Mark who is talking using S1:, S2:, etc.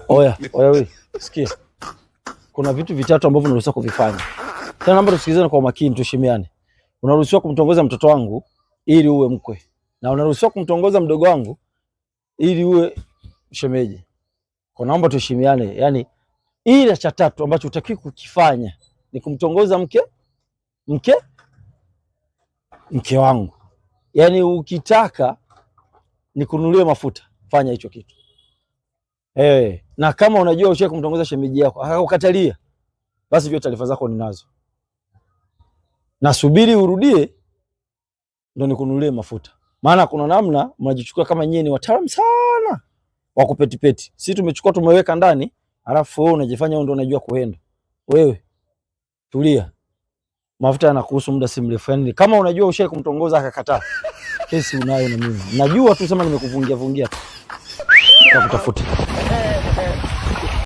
S1: Oya wewe, sikia. Kuna vitu vitatu ambavyo unaruhusiwa kuvifanya. Tena naomba tusikilizane kwa makini, tuheshimiane. Unaruhusiwa kumtongoza mtoto wangu ili uwe mkwe. Na unaruhusiwa kumtongoza mdogo wangu ili uwe shemeji. Kwa naomba tuheshimiane. Yaani ile cha tatu ambacho hutaki kukifanya ni kumtongoza mke wangu. Yaani ukitaka nikununulie mafuta, fanya hicho kitu. Na kama unajua ushaye kumtongoza shemeji yako, akakukatalia, basi jua taarifa zako ninazo. Nasubiri urudie ndo nikununulie mafuta. Maana kuna namna mnajichukua kama nyinyi ni wataalamu sana wa kupetipeti. Sisi tumechukua tumeweka ndani, alafu wewe unajifanya wewe ndo unajua kuenda. Wewe tulia. Mafuta yanakuhusu muda si mrefu. Yaani kama unajua ushaye kumtongoza akakataa, kesi unayo na mimi. Najua tu sema nimekuvungia tu. Nakutafuta.